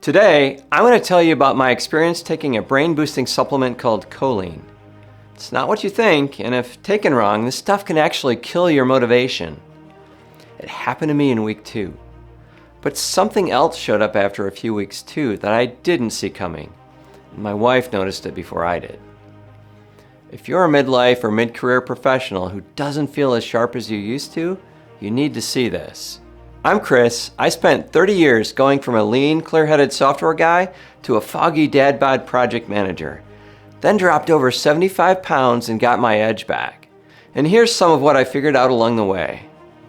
Today, I'm going to tell you about my experience taking a brain-boosting supplement called Choline. It's not what you think, and if taken wrong, this stuff can actually kill your motivation. It happened to me in week 2. But something else showed up after a few weeks too that I didn't see coming. And my wife noticed it before I did. If you're a midlife or mid-career professional who doesn't feel as sharp as you used to, you need to see this. I'm Chris. I spent 30 years going from a lean, clear-headed software guy to a foggy dad bod project manager. Then dropped over 75 pounds and got my edge back. And here's some of what I figured out along the way.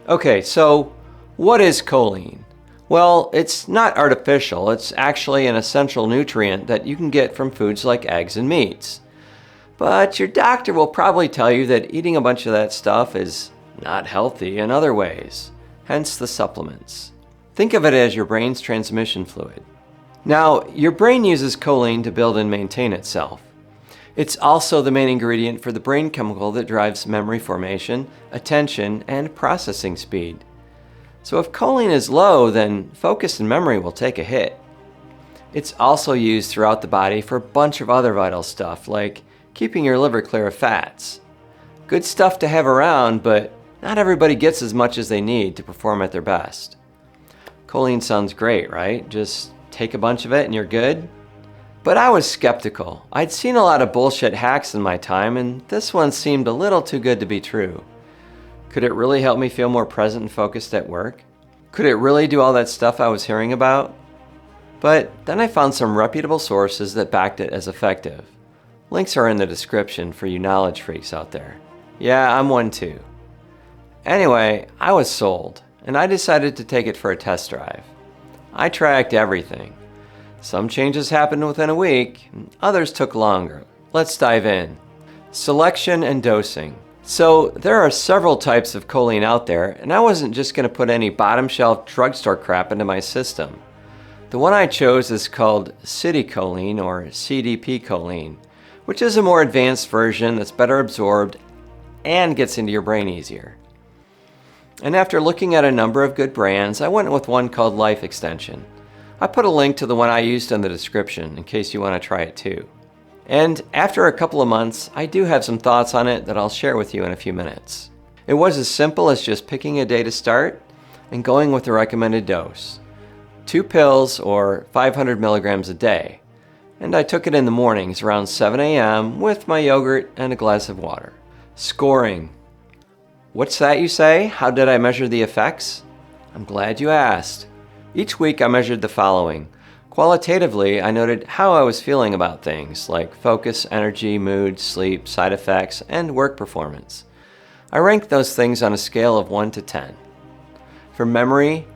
Okay, so what is choline? Well, it's not artificial. It's actually an essential nutrient that you can get from foods like eggs and meats. But your doctor will probably tell you that eating a bunch of that stuff is not healthy in other ways. Hence the supplements. Think of it as your brain's transmission fluid. Now, your brain uses choline to build and maintain itself. It's also the main ingredient for the brain chemical that drives memory formation, attention, and processing speed. So if choline is low, then focus and memory will take a hit. It's also used throughout the body for a bunch of other vital stuff, like keeping your liver clear of fats. Good stuff to have around, but not everybody gets as much as they need to perform at their best. Choline sounds great, right? Just take a bunch of it and you're good? But I was skeptical. I'd seen a lot of bullshit hacks in my time, and this one seemed a little too good to be true. Could it really help me feel more present and focused at work? Could it really do all that stuff I was hearing about? But then I found some reputable sources that backed it as effective. Links are in the description for you knowledge freaks out there. Yeah, I'm one too. Anyway, I was sold, and I decided to take it for a test drive. I tracked everything. Some changes happened within a week, and others took longer. Let's dive in. Selection and dosing. So there are several types of choline out there, and I wasn't just going to put any bottom shelf drugstore crap into my system. The one I chose is called citicholine or CDP choline, which is a more advanced version that's better absorbed and gets into your brain easier. And after looking at a number of good brands, I went with one called Life Extension. I put a link to the one I used in the description in case you want to try it too. And after a couple of months, I do have some thoughts on it that I'll share with you in a few minutes. It was as simple as just picking a day to start and going with the recommended dose. 2 pills or 500 milligrams a day. And I took it in the mornings around 7 a.m. with my yogurt and a glass of water. Scoring. What's that, you say? How did I measure the effects? I'm glad you asked. Each week I measured the following. Qualitatively, I noted how I was feeling about things like focus, energy, mood, sleep, side effects, and work performance. I ranked those things on a scale of 1 to 10. For memory,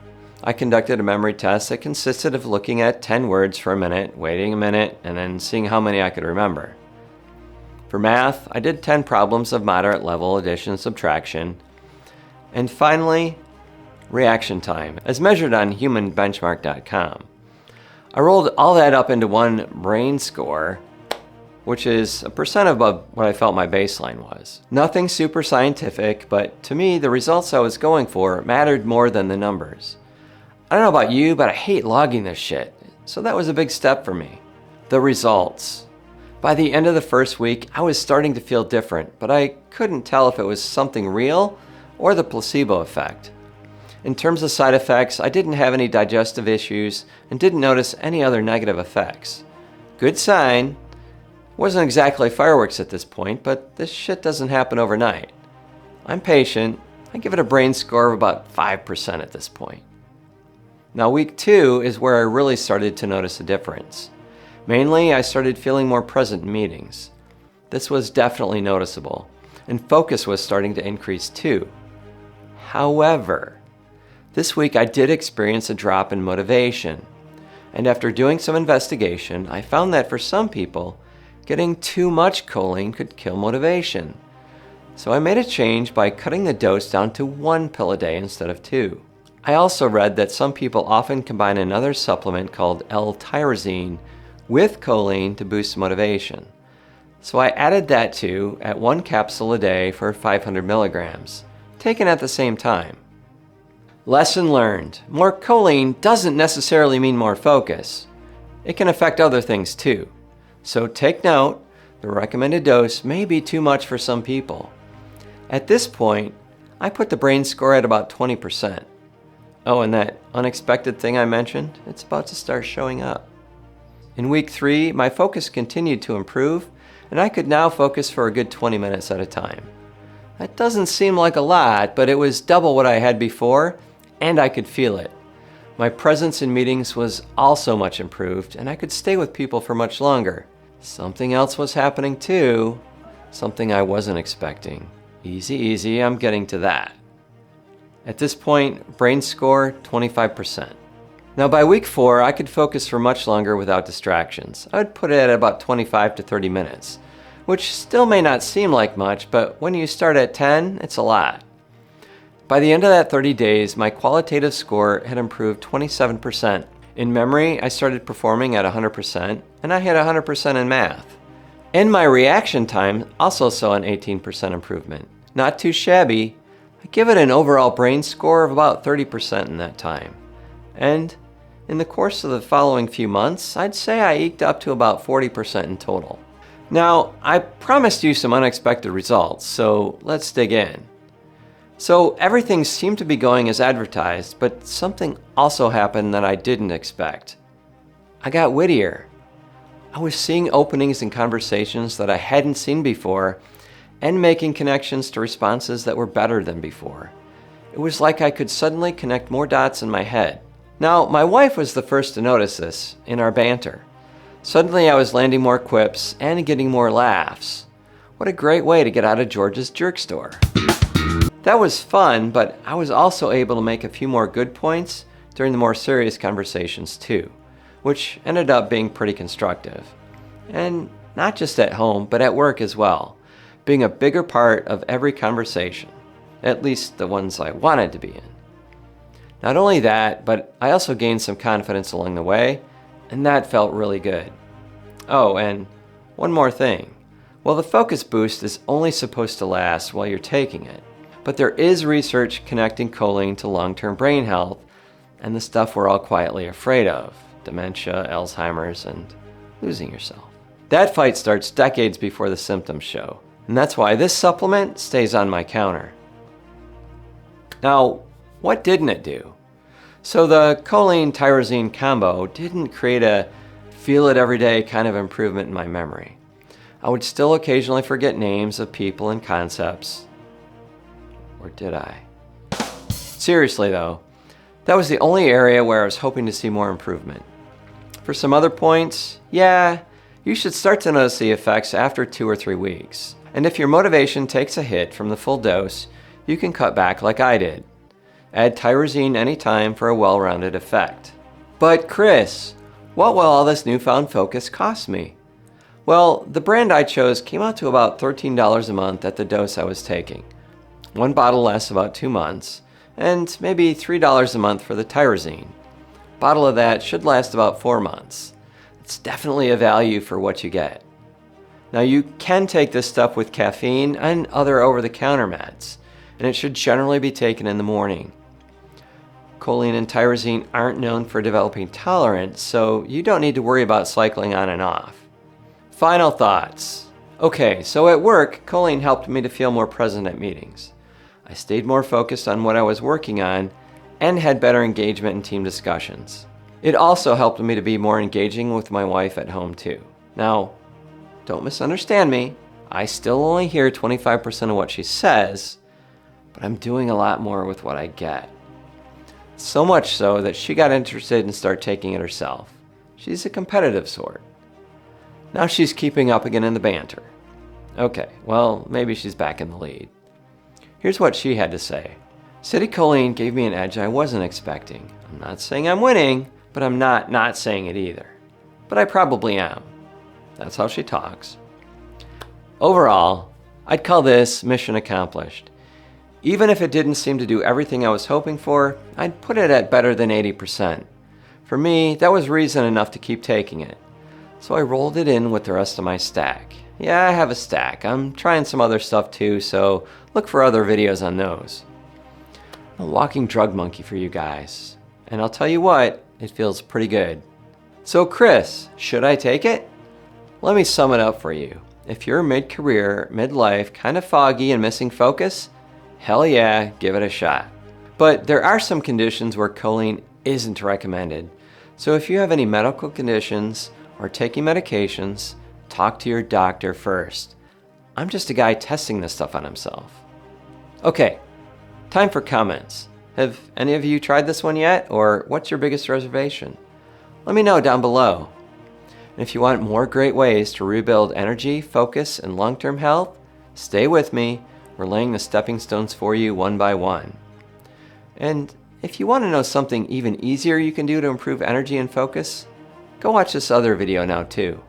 I conducted a memory test that consisted of looking at 10 words for a minute, waiting a minute, and then seeing how many I could remember. For math, I did 10 problems of moderate level, addition and subtraction. And finally, reaction time, as measured on humanbenchmark.com. I rolled all that up into one brain score, which is a percent above what I felt my baseline was. Nothing super scientific, but to me, the results I was going for mattered more than the numbers. I don't know about you, but I hate logging this shit, so that was a big step for me. The results. By the end of the first week, I was starting to feel different, but I couldn't tell if it was something real or the placebo effect. In terms of side effects, I didn't have any digestive issues and didn't notice any other negative effects. Good sign. Wasn't exactly fireworks at this point, but this shit doesn't happen overnight. I'm patient. I give it a brain score of about 5% at this point. Now week 2 is where I really started to notice a difference. Mainly, I started feeling more present in meetings. This was definitely noticeable, and focus was starting to increase too. However, this week I did experience a drop in motivation, and after doing some investigation, I found that for some people, getting too much choline could kill motivation. So I made a change by cutting the dose down to 1 pill a day instead of 2. I also read that some people often combine another supplement called L-tyrosine with choline to boost motivation. So I added that too at 1 capsule a day for 500 milligrams, taken at the same time. Lesson learned. More choline doesn't necessarily mean more focus. It can affect other things too. So take note, the recommended dose may be too much for some people. At this point, I put the brain score at about 20%. Oh, and that unexpected thing I mentioned, it's about to start showing up. In week 3, my focus continued to improve, and I could now focus for a good 20 minutes at a time. That doesn't seem like a lot, but it was double what I had before, and I could feel it. My presence in meetings was also much improved, and I could stay with people for much longer. Something else was happening too, something I wasn't expecting. Easy, easy, I'm getting to that. At this point, brain score 25%. Now by week 4, I could focus for much longer without distractions. I would put it at about 25 to 30 minutes, which still may not seem like much, but when you start at 10, it's a lot. By the end of that 30 days, my qualitative score had improved 27%. In memory, I started performing at 100%, and I hit 100% in math. And my reaction time also saw an 18% improvement. Not too shabby. I give it an overall brain score of about 30% in that time. And in the course of the following few months, I'd say I eked up to about 40% in total. Now, I promised you some unexpected results, so let's dig in. So everything seemed to be going as advertised, but something also happened that I didn't expect. I got wittier. I was seeing openings in conversations that I hadn't seen before and making connections to responses that were better than before. It was like I could suddenly connect more dots in my head. Now, my wife was the first to notice this in our banter. Suddenly I was landing more quips and getting more laughs. What a great way to get out of George's jerk store. That was fun, but I was also able to make a few more good points during the more serious conversations too, which ended up being pretty constructive. And not just at home, but at work as well, being a bigger part of every conversation, at least the ones I wanted to be in. Not only that, but I also gained some confidence along the way, and that felt really good. Oh, and one more thing. Well, the focus boost is only supposed to last while you're taking it, but there is research connecting choline to long-term brain health and the stuff we're all quietly afraid of, dementia, Alzheimer's, and losing yourself. That fight starts decades before the symptoms show, and that's why this supplement stays on my counter. Now, what didn't it do? So the choline-tyrosine combo didn't create a feel it every day kind of improvement in my memory. I would still occasionally forget names of people and concepts. Or did I? Seriously though, that was the only area where I was hoping to see more improvement. For some other points, yeah, you should start to notice the effects after 2 or 3 weeks. And if your motivation takes a hit from the full dose, you can cut back like I did. Add tyrosine anytime for a well-rounded effect. But Chris, what will all this newfound focus cost me? Well, the brand I chose came out to about $13 a month at the dose I was taking. 1 bottle lasts about 2 months, and maybe $3 a month for the tyrosine. A bottle of that should last about 4 months. It's definitely a value for what you get. Now you can take this stuff with caffeine and other over-the-counter meds, and it should generally be taken in the morning. Choline and tyrosine aren't known for developing tolerance, so you don't need to worry about cycling on and off. Final thoughts. Okay, so at work, choline helped me to feel more present at meetings. I stayed more focused on what I was working on and had better engagement in team discussions. It also helped me to be more engaging with my wife at home too. Now, don't misunderstand me. I still only hear 25% of what she says, but I'm doing a lot more with what I get. So much so that she got interested and started taking it herself. She's a competitive sort. Now she's keeping up again in the banter. Okay, well, maybe she's back in the lead. Here's what she had to say. City Choline gave me an edge I wasn't expecting. I'm not saying I'm winning, but I'm not saying it either. But I probably am. That's how she talks. Overall, I'd call this mission accomplished. Even if it didn't seem to do everything I was hoping for, I'd put it at better than 80%. For me, that was reason enough to keep taking it. So I rolled it in with the rest of my stack. Yeah, I have a stack. I'm trying some other stuff too, so look for other videos on those. I'm a walking drug monkey for you guys. And I'll tell you what, it feels pretty good. So Chris, should I take it? Let me sum it up for you. If you're mid-career, mid-life, kind of foggy and missing focus, hell yeah, give it a shot. But there are some conditions where choline isn't recommended. So if you have any medical conditions or taking medications, talk to your doctor first. I'm just a guy testing this stuff on himself. Okay, time for comments. Have any of you tried this one yet, or what's your biggest reservation? Let me know down below. And if you want more great ways to rebuild energy, focus, and long-term health, stay with me. We're laying the stepping stones for you one by one. And if you want to know something even easier you can do to improve energy and focus, go watch this other video now too.